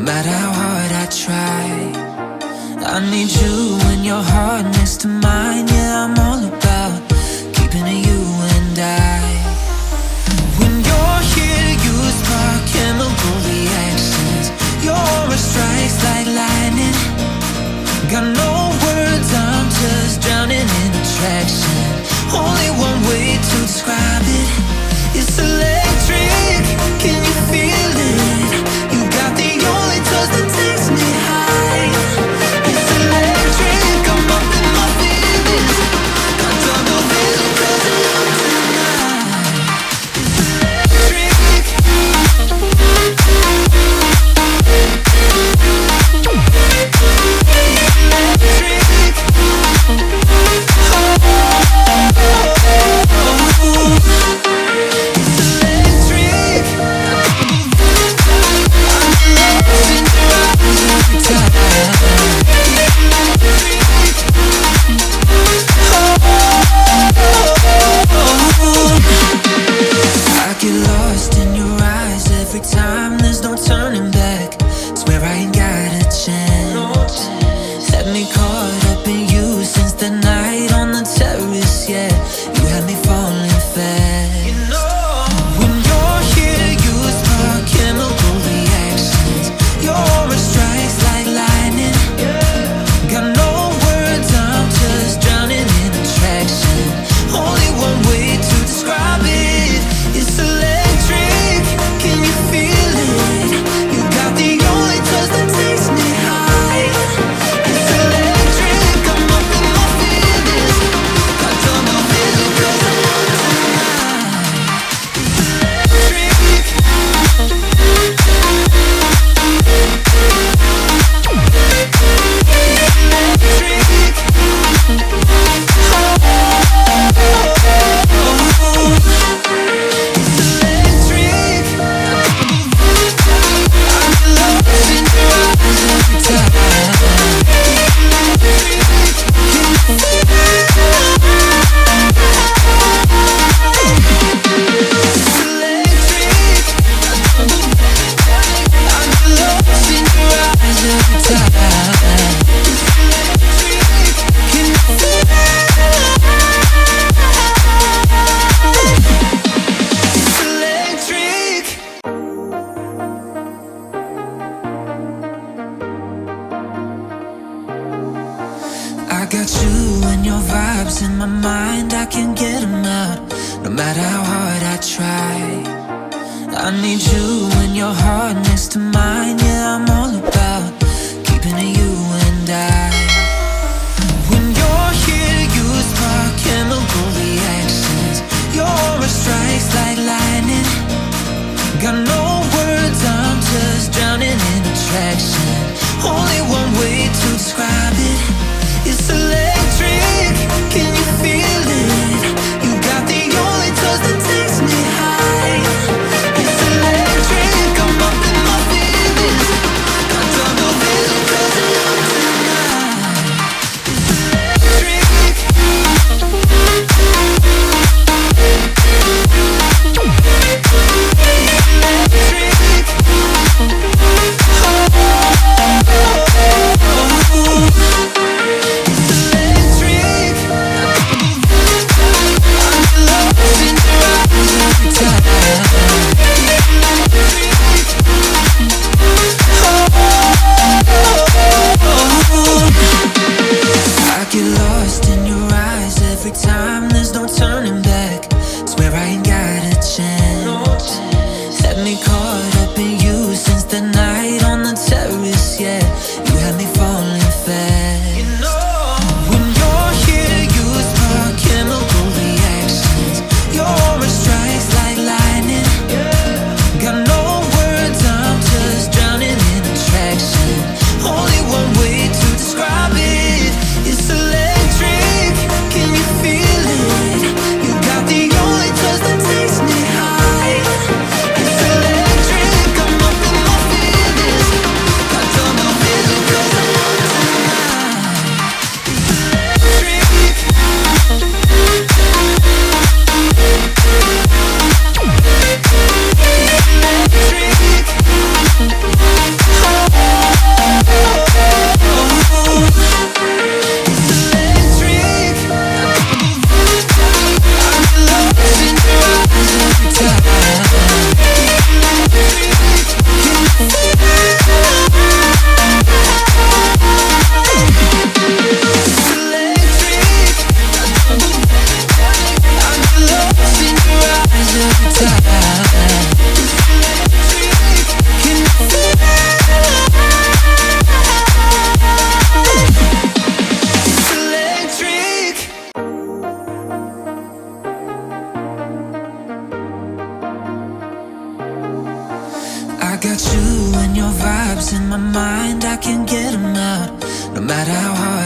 matter how hard I try. I need you and your heart next to mine. Yeah, I'm all about keeping it you and I. When you're here, you spark chemical reactions. Your aura strikes like lightning. Got no words, I'm just drowning in attraction. Only one way to describe it. It's electric, can you feel it? You got the only touch that takes me high. It's electric, I'm up in my feelings. Got double vision 'cause I'm up tonight. It's electric.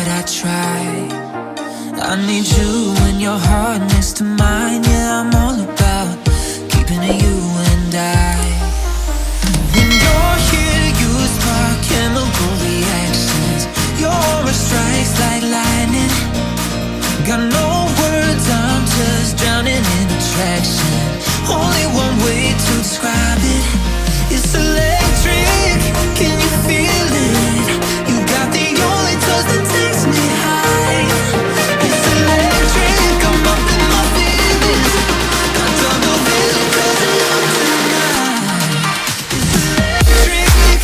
hard I try. I need you and your heart next to mine. Yeah, I'm all about keeping it you and I. When you're here, you spark chemical reactions. Your aura strikes like lightning. Got no words, I'm just drowning in attraction. Only one way to describe it. It's electric, can you feel it? You got the only touch that takes me high. It's electric, I'm up in my feelings. Got double vision 'cause I love tonight. It's electric.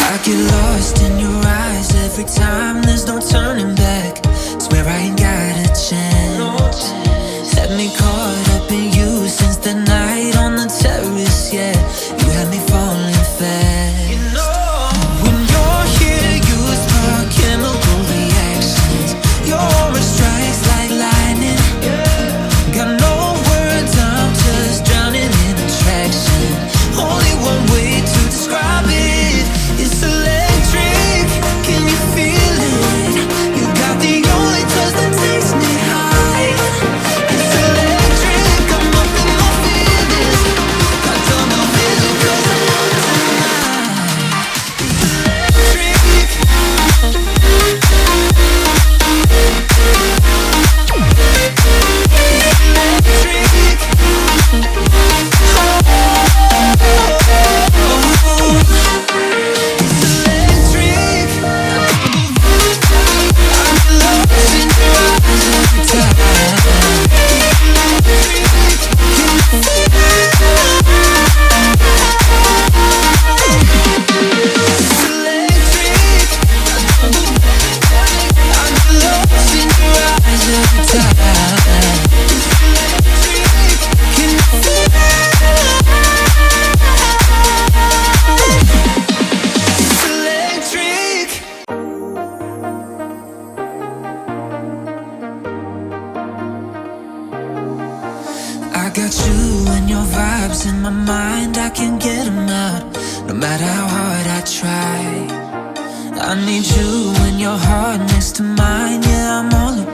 I get lost in your eyes every time, there's no turning back. Swear I ain't got a chance. Had me caught up in you since the night on the terrace, yeah. You had me falling fast. When you're here, you spark chemical reactions. Your aura strikes like lightning. Got no words, I'm just drowning in attraction. Only one way to describe it. It's electric, can you feel it? You got the only touch that takes me high. It's electric, I'm up in my feelings. Got double vision 'cause I love tonight. It's electric. I got you and your vibes in my mind, I can't get them out, no matter how hard I try. I need you and your heart next to mine, yeah, I'm all about